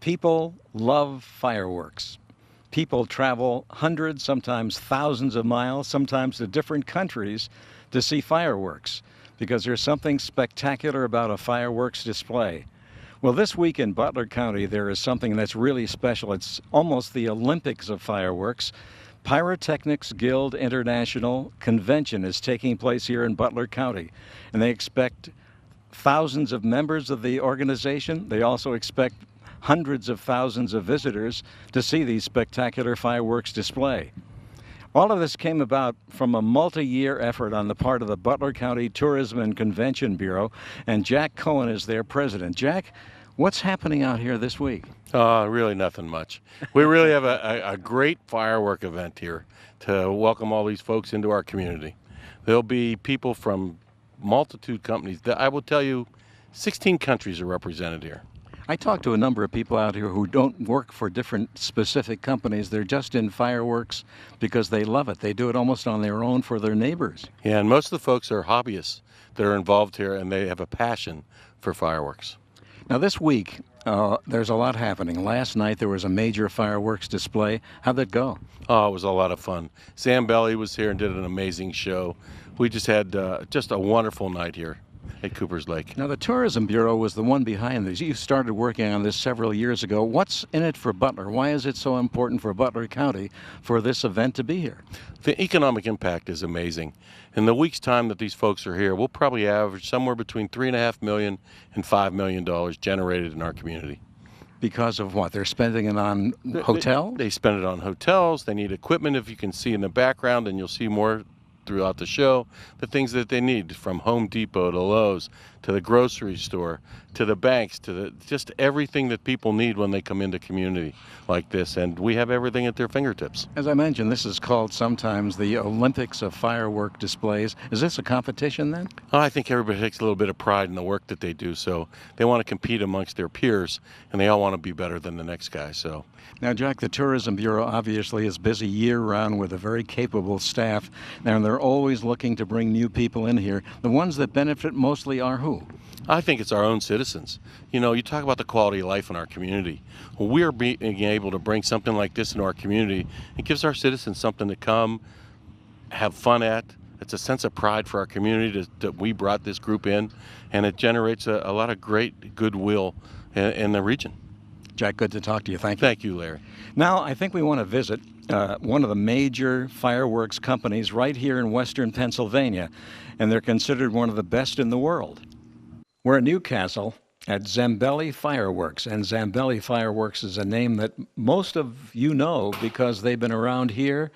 People love fireworks. People travel hundreds, sometimes thousands of miles, sometimes to different countries to see fireworks because there's something spectacular about a fireworks display. Well, this week in Butler County, there is something that's really special. It's almost the Olympics of fireworks. Pyrotechnics Guild International Convention is taking place here in Butler County, and they expect thousands of members of the organization. They also expect hundreds of thousands of visitors to see these spectacular fireworks display. All of this came about from a multi-year effort on the part of the Butler County Tourism and Convention Bureau, and Jack Cohen is their president. Jack, what's happening out here this week? Really nothing much. We really have a great firework event here to welcome all these folks into our community. There'll be people from multitude companies. I will tell you, 16 countries are represented here. I talked to a number of people out here who don't work for different specific companies. They're just in fireworks because they love it. They do it almost on their own for their neighbors. Yeah, and most of the folks are hobbyists that are involved here, and they have a passion for fireworks. Now this week, there's a lot happening. Last night there was a major fireworks display. How'd that go? Oh, it was a lot of fun. Zambelli was here and did an amazing show. We just had just a wonderful night here at Cooper's Lake. Now the Tourism Bureau was the one behind this. You started working on this several years ago. What's in it for Butler? Why is it so important for Butler County for this event to be here? The economic impact is amazing. In the week's time that these folks are here, we'll probably average somewhere between $3.5 million and $5 million generated in our community. Because of what? They're spending it on hotel? They spend it on hotels. They need equipment, if you can see in the background, and you'll see more throughout the show, the things that they need, from Home Depot to Lowe's to the grocery store to the banks to just everything that people need when they come into community like this, and we have everything at their fingertips. As I mentioned, this is called sometimes the Olympics of firework displays. Is this a competition then? I think everybody takes a little bit of pride in the work that they do, so they want to compete amongst their peers, and they all want to be better than the next guy. So now, Jack, the Tourism Bureau obviously is busy year-round with a very capable staff, and they're always looking to bring new people in here. The ones that benefit mostly are who? I think it's our own citizens. You know, you talk about the quality of life in our community. Well, we are being able to bring something like this into our community. It gives our citizens something to come, have fun at. It's a sense of pride for our community that we brought this group in, and it generates a lot of great goodwill in the region. Jack, good to talk to you. Thank you. Thank you, Larry. Now, I think we want to visit one of the major fireworks companies right here in western Pennsylvania, and they're considered one of the best in the world. We're in Newcastle at Zambelli Fireworks, and Zambelli Fireworks is a name that most of you know because they've been around here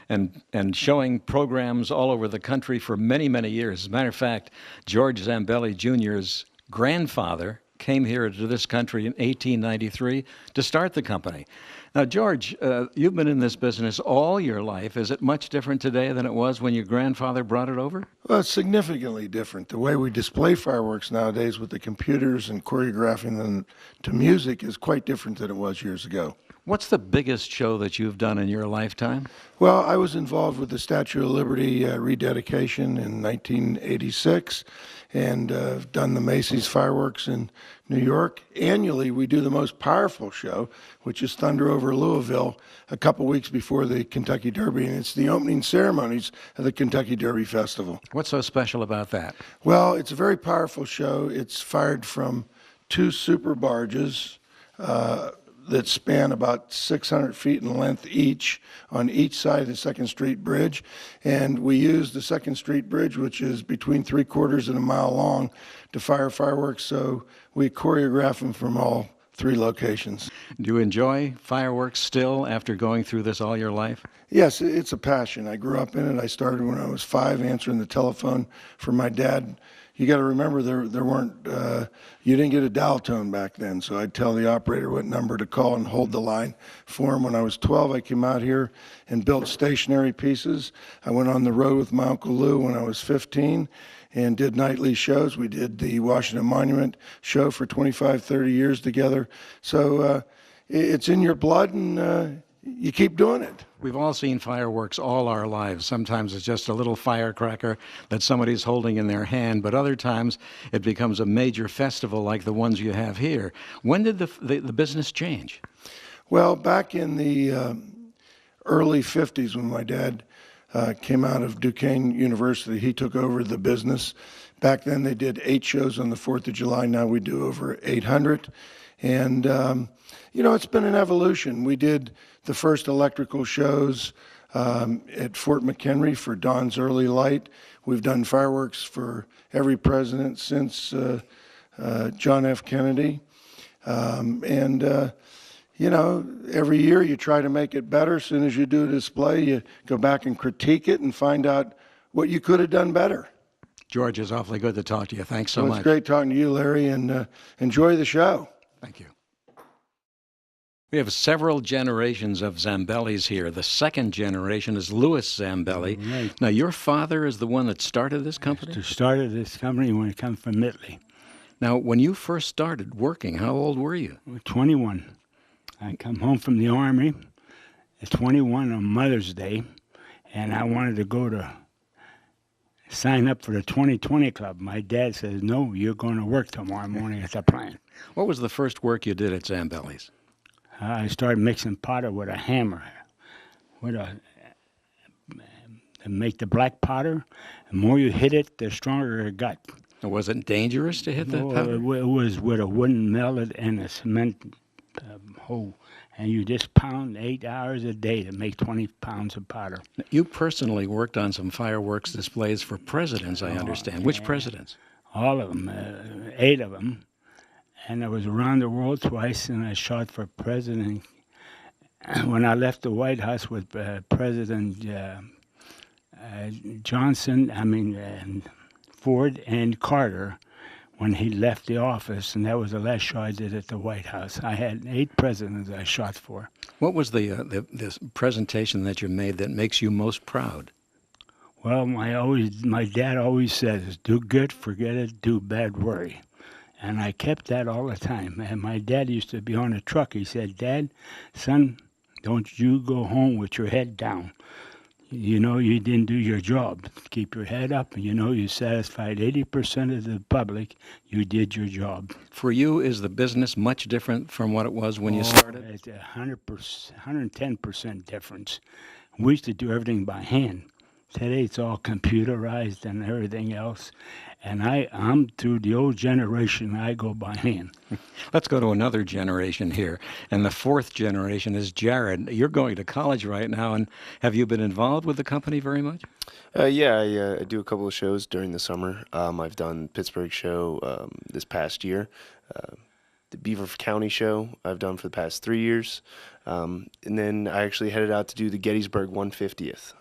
and showing programs all over the country for many, many years. As a matter of fact, George Zambelli Jr.'s grandfather came here to this country in 1893 to start the company. Now, George, you've been in this business all your life. Is it much different today than it was when your grandfather brought it over? Well, it's significantly different. The way we display fireworks nowadays with the computers and choreographing them to music is quite different than it was years ago. What's the biggest show that you've done in your lifetime? Well, I was involved with the Statue of Liberty rededication in 1986, and done the Macy's fireworks in New York. Annually, we do the most powerful show, which is Thunder over Louisville, a couple weeks before the Kentucky Derby, and it's the opening ceremonies of the Kentucky Derby Festival. What's so special about that? Well, it's a very powerful show. It's fired from two super barges that span about 600 feet in length each on each side of the 2nd Street Bridge. And we use the 2nd Street Bridge, which is between 3/4 and a mile long, to fire fireworks. So we choreograph them from all 3 locations. Do you enjoy fireworks still after going through this all your life? Yes, it's a passion. I grew up in it. I started when I was 5 answering the telephone for my dad. You got to remember there weren't, you didn't get a dial tone back then, so I'd tell the operator what number to call and hold the line for him. When I was 12, I came out here and built stationary pieces. I went on the road with my Uncle Lou when I was 15 and did nightly shows. We did the Washington Monument show for 25, 30 years together. So it's in your blood, and you keep doing it. We've all seen fireworks all our lives. Sometimes it's just a little firecracker that somebody's holding in their hand, but other times it becomes a major festival like the ones you have here. When did the business change? Well, back in the early 50s, when my dad came out of Duquesne University, he took over the business. Back then they did 8 shows on the 4th of July. Now we do over 800. And, it's been an evolution. We did the first electrical shows at Fort McHenry for Dawn's Early Light. We've done fireworks for every president since John F. Kennedy. Every year you try to make it better. As soon as you do a display, you go back and critique it and find out what you could have done better. George, it's awfully good to talk to you. Thanks so much. It's great talking to you, Larry, and enjoy the show. Thank you. We have several generations of Zambellis here. The second generation is Louis Zambelli. Right. Now, your father is the one that started this company? Started this company when it comes from Italy. Now, when you first started working, how old were you? 21. I come home from the Army at 21 on Mother's Day, and I wanted to go to sign up for the 2020 Club. My dad says, no, you're going to work tomorrow morning at the plant. What was the first work you did at Zambelli's? I started mixing powder with a hammer, to make the black powder. The more you hit it, the stronger it got. Was it dangerous to hit that powder? It was with a wooden mallet and a cement hole, and you just pound 8 hours a day to make 20 pounds of powder. You personally worked on some fireworks displays for presidents, I understand. Which presidents? All of them, 8 of them. And I was around the world twice, and I shot for President. When I left the White House with President Ford and Carter, when he left the office, and that was the last show I did at the White House. I had 8 presidents I shot for. What was the presentation that you made that makes you most proud? Well, my dad always says, do good, forget it, do bad, worry. And I kept that all the time. And my dad used to be on a truck. He said, Dad, son, don't you go home with your head down. You know you didn't do your job. Keep your head up, and you satisfied 80% of the public. You did your job. For you, is the business much different from what it was when you started? It's 100%, 110% difference. We used to do everything by hand. Today it's all computerized and everything else. And I'm through the old generation. I go by hand. Let's go to another generation here. And the 4th generation is Jared. You're going to college right now, and have you been involved with the company very much? I do a couple of shows during the summer. I've done Pittsburgh show this past year. The Beaver County show I've done for the past 3 years. And then I actually headed out to do the Gettysburg 150th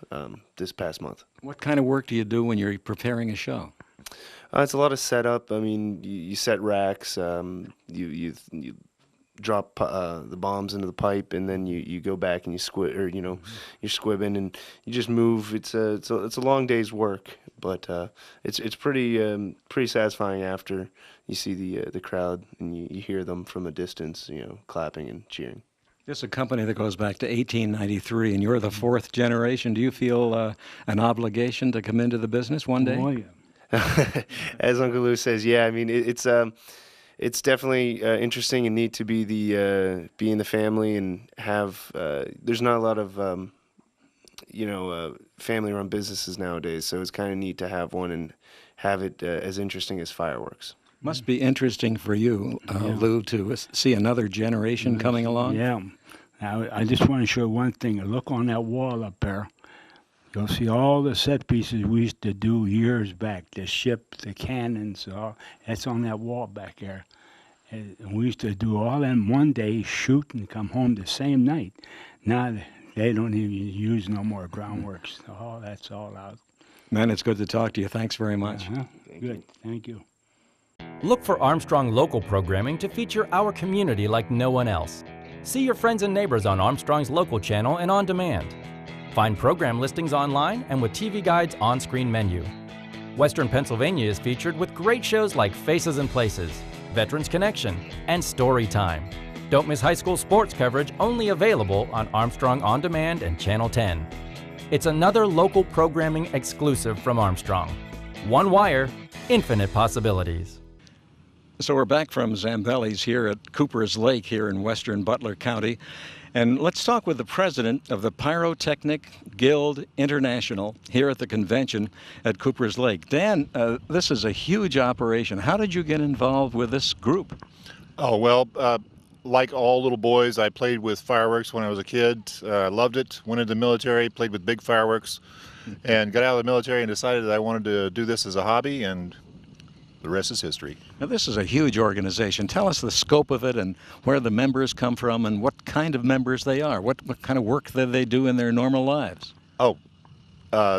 this past month. What kind of work do you do when you're preparing a show? It's a lot of setup. I mean, you set racks, you drop the bombs into the pipe, and then you go back and you squib, or you're squibbing, and you just move. It's a long day's work, but it's pretty satisfying after you see the crowd and you hear them from a distance, clapping and cheering. This is a company that goes back to 1893, and you're the 4th generation. Do you feel an obligation to come into the business one day? Oh, yeah. As Uncle Lou says, yeah. I mean, it's definitely interesting and neat to be in the family and have. There's not a lot of family-run businesses nowadays, so it's kind of neat to have one and have it as interesting as fireworks. Must be interesting for you, Lou, to see another generation coming along. Yeah. Now, I just want to show one thing. Look on that wall up there. You'll see all the set pieces we used to do years back. The ship, the cannons, that's on that wall back there. And we used to do all them one day, shoot and come home the same night. Now they don't even use no more groundworks. That's all out. Man, it's good to talk to you. Thanks very much. Good. Thank you. Look for Armstrong local programming to feature our community like no one else. See your friends and neighbors on Armstrong's local channel and on demand. Find program listings online and with TV Guide's on-screen menu. Western Pennsylvania is featured with great shows like Faces and Places, Veterans Connection, and Story Time. Don't miss high school sports coverage only available on Armstrong On Demand and Channel 10. It's another local programming exclusive from Armstrong. One wire, infinite possibilities. So we're back from Zambelli's here at Cooper's Lake here in western Butler County. And let's talk with the president of the Pyrotechnic Guild International here at the convention at Cooper's Lake. Dan, this is a huge operation. How did you get involved with this group? Oh, well, like all little boys, I played with fireworks when I was a kid. Loved it, went into the military, played with big fireworks, and got out of the military and decided that I wanted to do this as a hobby, and the rest is history. Now, this is a huge organization. Tell us the scope of it and where the members come from and what kind of members they are. What kind of work that they do in their normal lives? Oh,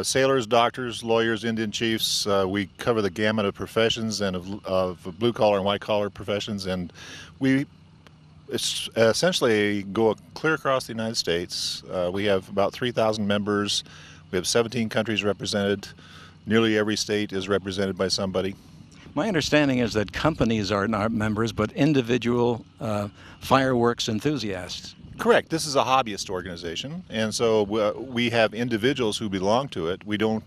sailors, doctors, lawyers, Indian chiefs. We cover the gamut of professions and of blue-collar and white-collar professions, and we essentially go clear across the United States. We have about 3,000 members. We have 17 countries represented. Nearly every state is represented by somebody. My understanding is that companies are not members, but individual fireworks enthusiasts. Correct. This is a hobbyist organization, and so we have individuals who belong to it. We don't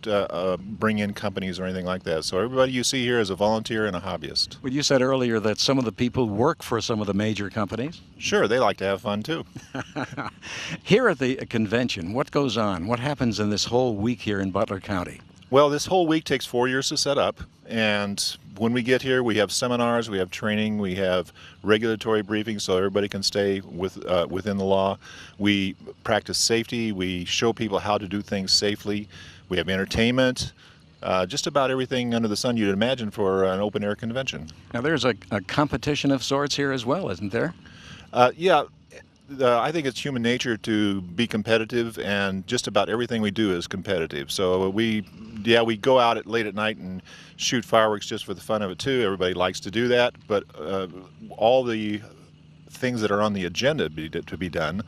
bring in companies or anything like that. So everybody you see here is a volunteer and a hobbyist. Well, you said earlier that some of the people work for some of the major companies. Sure, they like to have fun too. Here at the convention, what goes on? What happens in this whole week here in Butler County? Well, this whole week takes 4 years to set up, and when we get here, we have seminars, we have training, we have regulatory briefings so everybody can stay within the law. We practice safety, we show people how to do things safely. We have entertainment, just about everything under the sun you'd imagine for an open-air convention. Now, there's a competition of sorts here as well, isn't there? Yeah. I think it's human nature to be competitive, and just about everything we do is competitive. So we go out late at night and shoot fireworks just for the fun of it too. Everybody likes to do that, but all the things that are on the agenda to be done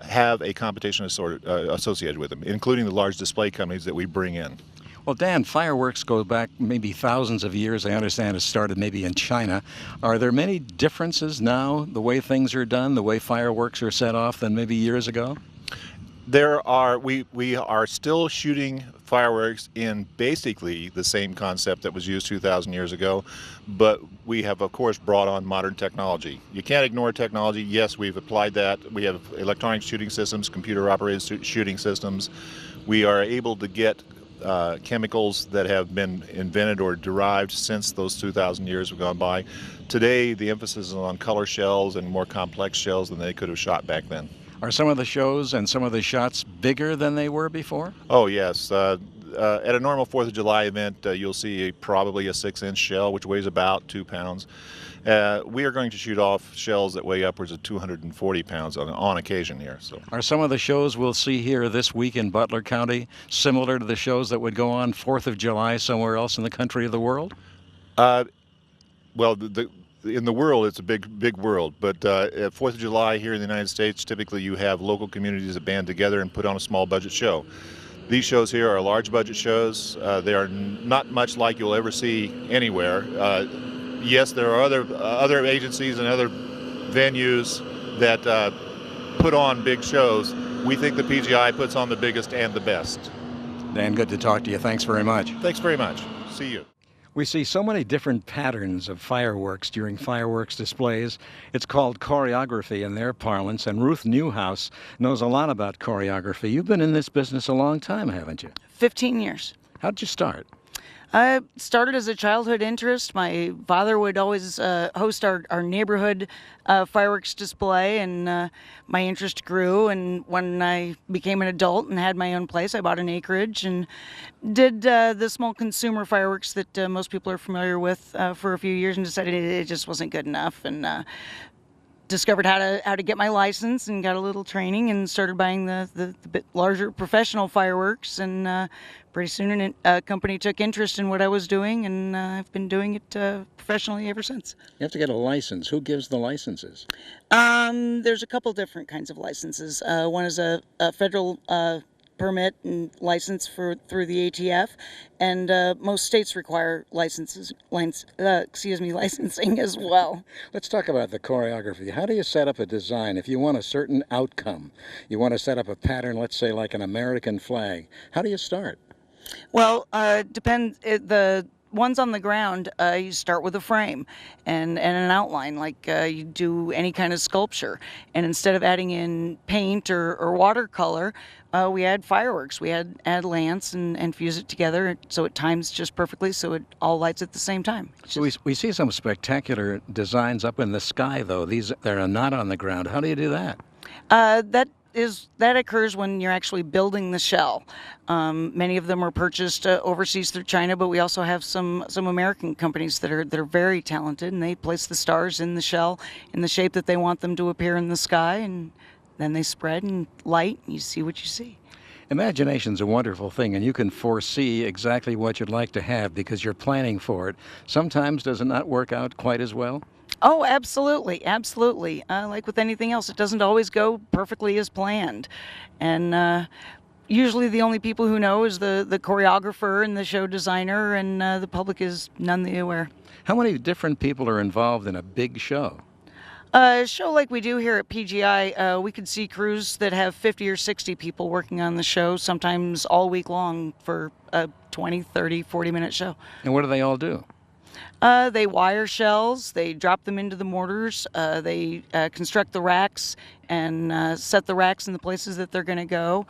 have a competition associated with them, including the large display companies that we bring in. Well, Dan, fireworks go back maybe thousands of years. I understand it started maybe in China. Are there many differences now, the way things are done, the way fireworks are set off, than maybe years ago? There are. We are still shooting fireworks in basically the same concept that was used 2,000 years ago, but we have, of course, brought on modern technology. You can't ignore technology. Yes, we've applied that. We have electronic shooting systems, computer-operated shooting systems. We are able to get chemicals that have been invented or derived since those 2,000 years have gone by. Today, the emphasis is on color shells and more complex shells than they could have shot back then. Are some of the shows and some of the shots bigger than they were before? Oh, yes. At a normal 4th of July event, you'll see probably a 6-inch shell, which weighs about 2 pounds. We are going to shoot off shells that weigh upwards of 240 pounds on occasion here. So, are some of the shows we'll see here this week in Butler County similar to the shows that would go on 4th of July somewhere else in the country of the world? Well, in the world, it's a big world, but at 4th of July here in the United States, typically you have local communities that band together and put on a small budget show. These shows here are large budget shows. They are not much like you'll ever see anywhere. Yes, there are other agencies and other venues that put on big shows. We think the PGI puts on the biggest and the best. Dan, good to talk to you. Thanks very much. Thanks very much. See you. We see so many different patterns of fireworks during fireworks displays. It's called choreography in their parlance, and Ruth Newhouse knows a lot about choreography. You've been in this business a long time, haven't you? 15 years. How'd you start? I started as a childhood interest. My father would always host our neighborhood fireworks display, and my interest grew. And when I became an adult and had my own place, I bought an acreage and did the small consumer fireworks that most people are familiar with for a few years, and decided it just wasn't good enough. And discovered how to get my license and got a little training and started buying the bit larger professional fireworks, and pretty soon a company took interest in what I was doing, and I've been doing it professionally ever since. You have to get a license. Who gives the licenses? There's a couple different kinds of licenses. One is a federal permit and license through the ATF, and most states require licensing as well. Let's talk about the choreography. How do you set up a design if you want a certain outcome? You want to set up a pattern, let's say like an American flag. How do you start? Well, the ones on the ground, you start with a frame and an outline like you do any kind of sculpture. And instead of adding in paint or watercolor, we add fireworks. We add lamps and fuse it together so it times just perfectly so it all lights at the same time. So we see some spectacular designs up in the sky, though. These are not on the ground. How do you do that? That occurs when you're actually building the shell. Many of them are purchased overseas through China, but we also have some American companies that are very talented, and they place the stars in the shell in the shape that they want them to appear in the sky, and then they spread and light, and you see what you see. Imagination's a wonderful thing, and you can foresee exactly what you'd like to have because you're planning for it. Sometimes does it not work out quite as well? Oh, absolutely, absolutely. Like with anything else, it doesn't always go perfectly as planned. And usually the only people who know is the choreographer and the show designer, and the public is none the aware. How many different people are involved in a big show? A show like we do here at PGI, we could see crews that have 50 or 60 people working on the show, sometimes all week long for a 20, 30, 40-minute show. And what do they all do? They wire shells, they drop them into the mortars, they construct the racks and set the racks in the places that they're going to go.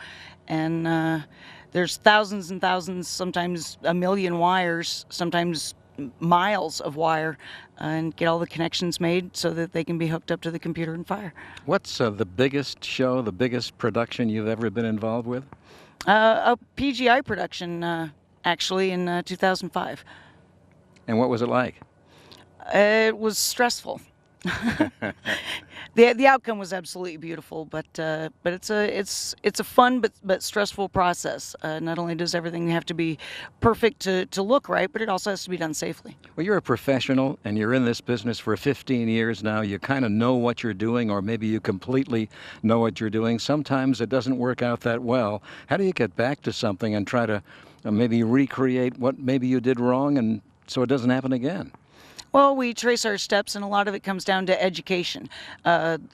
And there's thousands and thousands, sometimes a million wires, sometimes miles of wire, and get all the connections made so that they can be hooked up to the computer and fire. What's the biggest show, the biggest production you've ever been involved with? A PGI production, actually, in 2005. And what was it like? It was stressful. The outcome was absolutely beautiful, but it's a fun but stressful process. Not only does everything have to be perfect to look right, but it also has to be done safely. Well, you're a professional, and you're in this business for 15 years now. You kind of know what you're doing, or maybe you completely know what you're doing. Sometimes it doesn't work out that well. How do you get back to something and try to maybe recreate what maybe you did wrong, and so it doesn't happen again? Well, we trace our steps, and a lot of it comes down to education,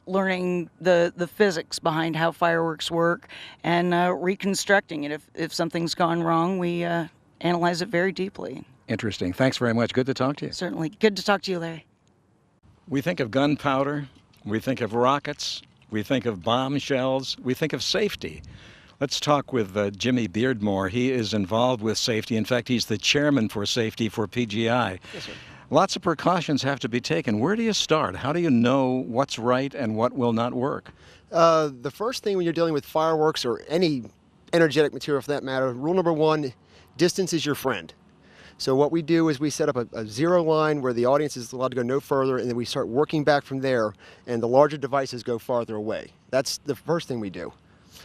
learning the physics behind how fireworks work, and reconstructing it. If something's gone wrong, we analyze it very deeply. Interesting. Thanks very much. Good to talk to you. Certainly. Good to talk to you, Larry. We think of gunpowder, we think of rockets, we think of bomb shells, we think of safety. Let's talk with Jimmy Beardmore. He is involved with safety. In fact, he's the chairman for safety for PGI. Yes, sir. Lots of precautions have to be taken. Where do you start? How do you know what's right and what will not work? The first thing when you're dealing with fireworks or any energetic material for that matter, rule number one, distance is your friend. So what we do is we set up a zero line where the audience is allowed to go no further, and then we start working back from there, and the larger devices go farther away. That's the first thing we do.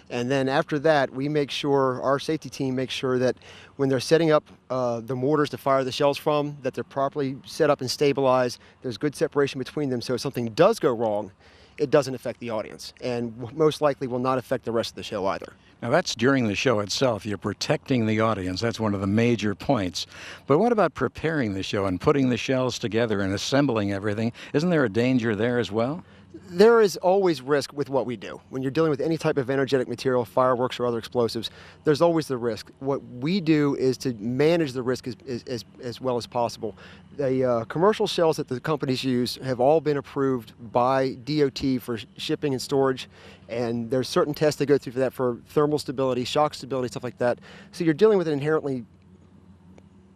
And then after that, we make sure, our safety team makes sure that when they're setting up the mortars to fire the shells from, that they're properly set up and stabilized. There's good separation between them, so if something does go wrong, it doesn't affect the audience, and most likely will not affect the rest of the show either. Now that's during the show itself. You're protecting the audience. That's one of the major points. But what about preparing the show and putting the shells together and assembling everything? Isn't there a danger there as well? There is always risk with what we do. When you're dealing with any type of energetic material, fireworks or other explosives, there's always the risk. What we do is to manage the risk as well as possible. The commercial shells that the companies use have all been approved by DOT for shipping and storage, and there's certain tests they go through for that, for thermal stability, shock stability, stuff like that. So you're dealing with an inherently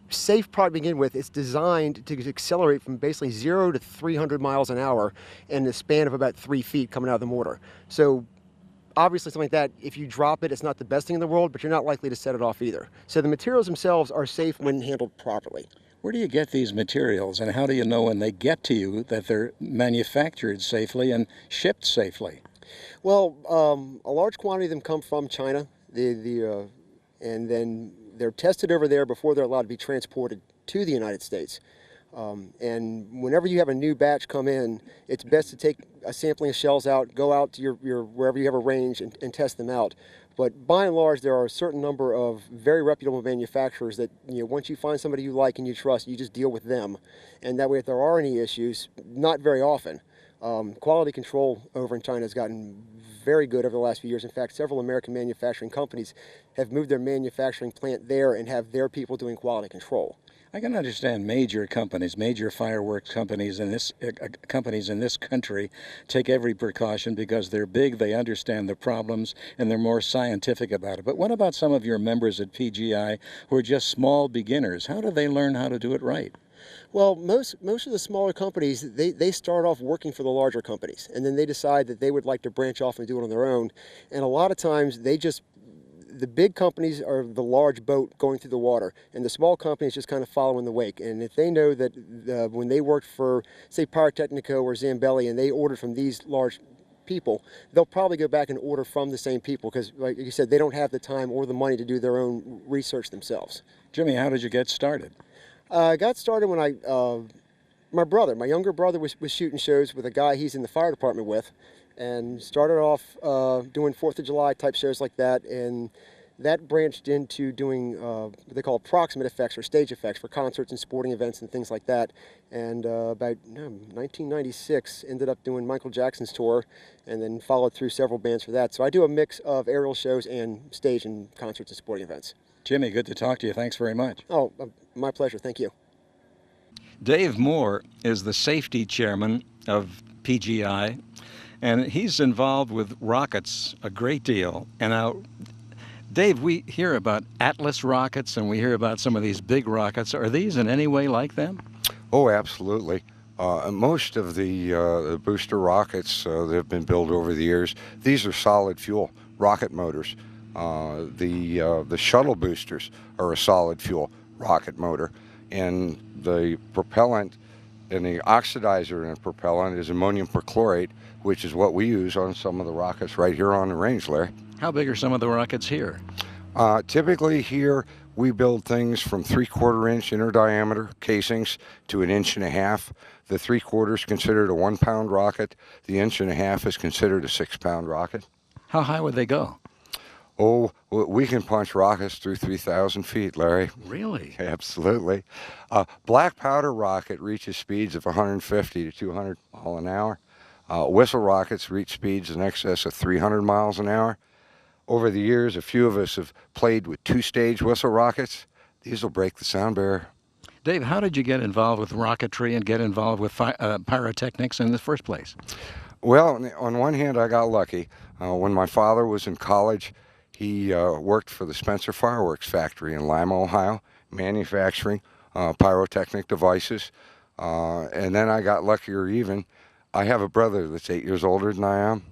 safe product to begin with. It's designed to accelerate from basically 0 to 300 miles an hour in the span of about 3 feet coming out of the mortar. So obviously something like that, if you drop it, it's not the best thing in the world, but you're not likely to set it off either. So the materials themselves are safe when handled properly. Where do you get these materials, and how do you know when they get to you that they're manufactured safely and shipped safely? Well, a large quantity of them come from China, and then they're tested over there before they're allowed to be transported to the United States. And whenever you have a new batch come in, it's best to take a sampling of shells out, go out to your wherever you have a range and test them out. But by and large, there are a certain number of very reputable manufacturers that, once you find somebody you like and you trust, you just deal with them. And that way, if there are any issues, not very often. Quality control over in China has gotten very good over the last few years. In fact, several American manufacturing companies have moved their manufacturing plant there and have their people doing quality control. I can understand major companies, major fireworks companies in this country take every precaution because they're big, they understand the problems, and they're more scientific about it. But what about some of your members at PGI who are just small beginners? How do they learn how to do it right? Well, most of the smaller companies, they start off working for the larger companies, and then they decide that they would like to branch off and do it on their own. And a lot of times the big companies are the large boat going through the water, and the small companies just kind of follow in the wake. And if they know that when they worked for, say, Pyrotechnico or Zambelli, and they ordered from these large people, they'll probably go back and order from the same people because, like you said, they don't have the time or the money to do their own research themselves. Jimmy, how did you get started? I got started when my younger brother was shooting shows with a guy he's in the fire department with, and started off doing 4th of July type shows like that, and that branched into doing what they call proximate effects or stage effects for concerts and sporting events and things like that. And about 1996, ended up doing Michael Jackson's tour, and then followed through several bands for that. So I do a mix of aerial shows and stage and concerts and sporting events. Jimmy, good to talk to you. Thanks very much. Oh, my pleasure. Thank you. Dave Moore is the safety chairman of PGI, and he's involved with rockets a great deal. And now, Dave, we hear about Atlas rockets and we hear about some of these big rockets. Are these in any way like them? Oh, absolutely. Most of the booster rockets that have been built over the years, these are solid fuel rocket motors. The shuttle boosters are a solid fuel rocket motor, and the propellant and the oxidizer in a propellant is ammonium perchlorate, which is what we use on some of the rockets right here on the range, Larry. How big are some of the rockets here? Typically here we build things from 3/4 inch inner diameter casings to 1.5 inches. The 3/4 is considered a 1-pound rocket. The 1.5 inch is considered a 6-pound rocket. How high would they go? Oh, we can punch rockets through 3,000 feet, Larry. Really? Absolutely. Black powder rocket reaches speeds of 150 to 200 miles an hour. Whistle rockets reach speeds in excess of 300 miles an hour. Over the years, a few of us have played with 2-stage whistle rockets. These will break the sound barrier. Dave, how did you get involved with rocketry and get involved with pyrotechnics in the first place? Well, on one hand, I got lucky. When my father was in college, he worked for the Spencer Fireworks factory in Lima, Ohio, manufacturing pyrotechnic devices. And then I got luckier even. I have a brother that's 8 years older than I am,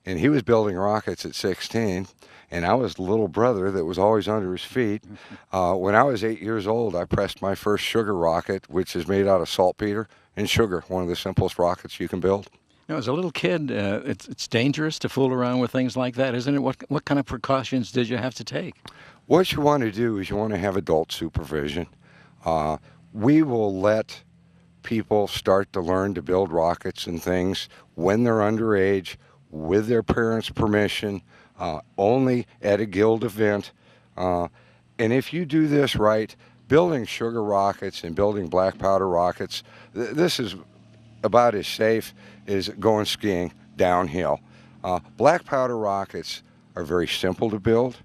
and he was building rockets at 16, and I was the little brother that was always under his feet. When I was 8 years old, I pressed my first sugar rocket, which is made out of saltpeter and sugar, one of the simplest rockets you can build. Now, as a little kid, it's dangerous to fool around with things like that, isn't it? What kind of precautions did you have to take? What you want to do is you want to have adult supervision. We will let people start to learn to build rockets and things when they're underage, with their parents' permission, only at a guild event. And if you do this right, building sugar rockets and building black powder rockets, this is about as safe as going skiing downhill. Black powder rockets are very simple to build.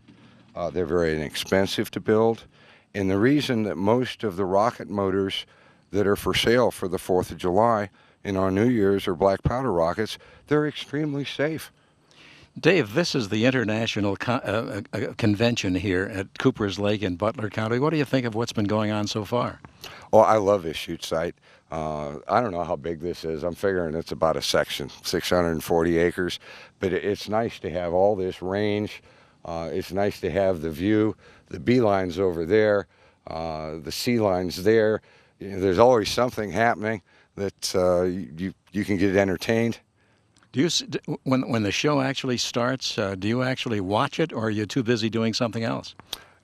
They're very inexpensive to build. And the reason that most of the rocket motors that are for sale for the 4th of July and on New Year's are black powder rockets, they're extremely safe. Dave, this is the international convention here at Cooper's Lake in Butler County. What do you think of what's been going on so far? Oh, I love this shoot site. I don't know how big this is. I'm figuring it's about a section, 640 acres. But it's nice to have all this range. It's nice to have the view. The B line's over there. The C line's there. You know, there's always something happening that you can get entertained. Do you, when the show actually starts, do you actually watch it, or are you too busy doing something else?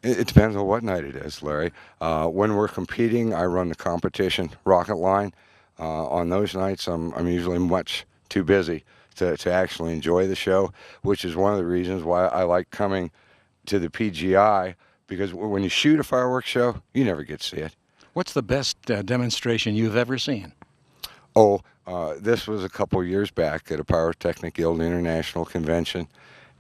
It depends on what night it is, Larry. When we're competing, I run the competition rocket line. On those nights, I'm usually much too busy to actually enjoy the show, which is one of the reasons why I like coming to the PGI, because when you shoot a fireworks show, you never get to see it. What's the best demonstration you've ever seen? Oh, this was a couple years back at a Pyrotechnic Guild International convention,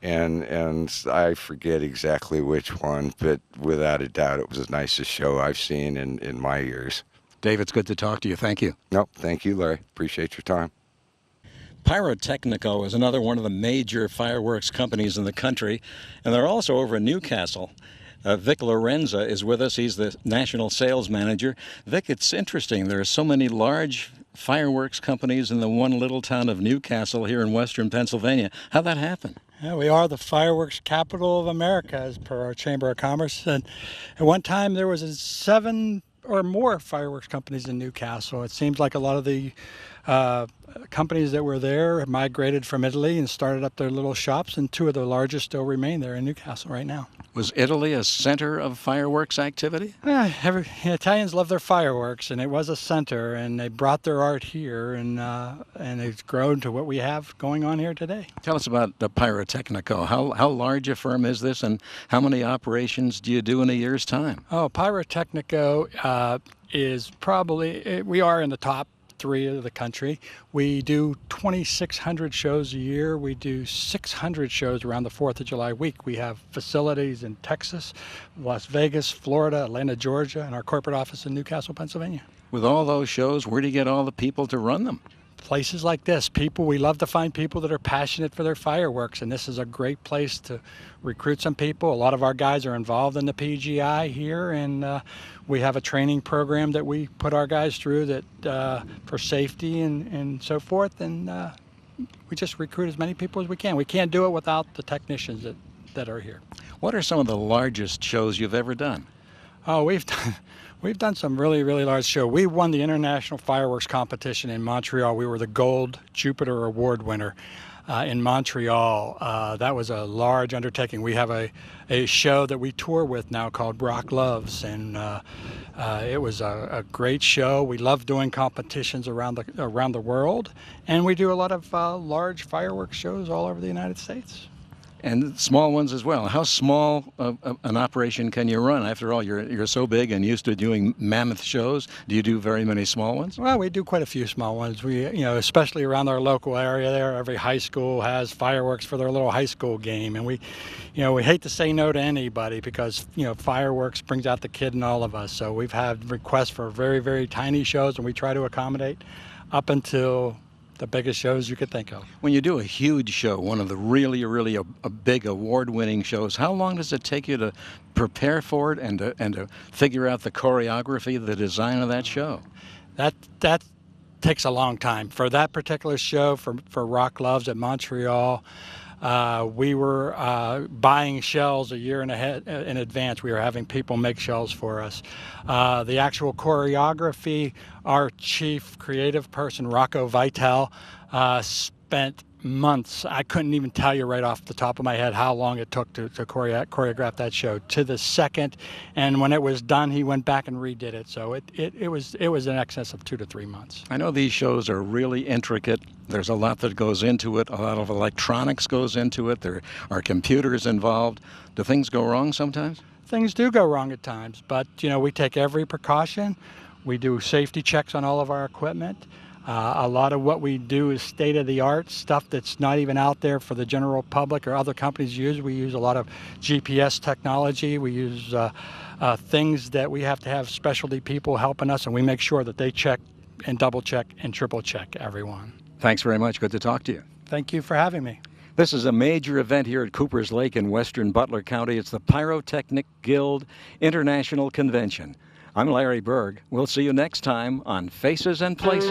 and I forget exactly which one, but without a doubt it was the nicest show I've seen in my years. Dave, it's good to talk to you. Thank you. No, thank you, Larry. Appreciate your time. Pyrotechnico is another one of the major fireworks companies in the country, and they're also over in Newcastle. Vic Lorenza is with us. He's the national sales manager. Vic, it's interesting. There are so many large fireworks companies in the one little town of Newcastle here in western Pennsylvania. How'd that happen? Yeah, we are the fireworks capital of America, as per our Chamber of Commerce. And at one time, there was 7 or more fireworks companies in Newcastle. It seems like a lot of the companies that were there migrated from Italy and started up their little shops, and 2 of the largest still remain there in Newcastle right now. Was Italy a center of fireworks activity? Italians love their fireworks, and it was a center, and they brought their art here, and it's grown to what we have going on here today. Tell us about the Pyrotechnico. How large a firm is this, and how many operations do you do in a year's time? Oh, Pyrotechnico is probably, we are in the top 3 of the country. We do 2,600 shows a year. We do 600 shows around the 4th of July week. We have facilities in Texas, Las Vegas, Florida, Atlanta, Georgia, and our corporate office in Newcastle, Pennsylvania. With all those shows, where do you get all the people to run them? Places like this. We love to find people that are passionate for their fireworks, and this is a great place to recruit some people. A lot of our guys are involved in the PGI here, and we have a training program that we put our guys through that for safety and so forth, and we just recruit as many people as we can. We can't do it without the technicians that are here. What are some of the largest shows you've ever done? Oh, we've done some really, really large shows. We won the International Fireworks Competition in Montreal. We were the Gold Jupiter Award winner in Montreal. That was a large undertaking. We have a show that we tour with now called Rock Loves, and it was a great show. We love doing competitions around the world, and we do a lot of large fireworks shows all over the United States. And small ones as well. How small an operation can you run? After all, you're so big and used to doing mammoth shows. Do you do very many small ones? Well, we do quite a few small ones. We, especially around our local area there, every high school has fireworks for their little high school game, and we hate to say no to anybody because fireworks brings out the kid in all of us. So we've had requests for very, very tiny shows, and we try to accommodate up until the biggest shows you could think of. When you do a huge show, one of the really a big award-winning shows, how long does it take you to prepare for it and to figure out the choreography, the design of that show? That takes a long time. For that particular show, for Rock Loves at Montreal, we were buying shells a year and in advance. We were having people make shells for us. The actual choreography, our chief creative person, Rocco Vitale, spent months. I couldn't even tell you right off the top of my head how long it took to choreograph that show to the second. And when it was done, he went back and redid it. So it was in excess of 2 to 3 months. I know these shows are really intricate. There's a lot that goes into it. A lot of electronics goes into it. There are computers involved. Do things go wrong sometimes? Things do go wrong at times, but we take every precaution. We do safety checks on all of our equipment. A lot of what we do is state-of-the-art stuff that's not even out there for the general public or other companies use. We use a lot of GPS technology. We use things that we have to have specialty people helping us, and we make sure that they check and double-check and triple-check everyone. Thanks very much. Good to talk to you. Thank you for having me. This is a major event here at Coopers Lake in western Butler County. It's the Pyrotechnic Guild International Convention. I'm Larry Berg. We'll see you next time on Faces and Places.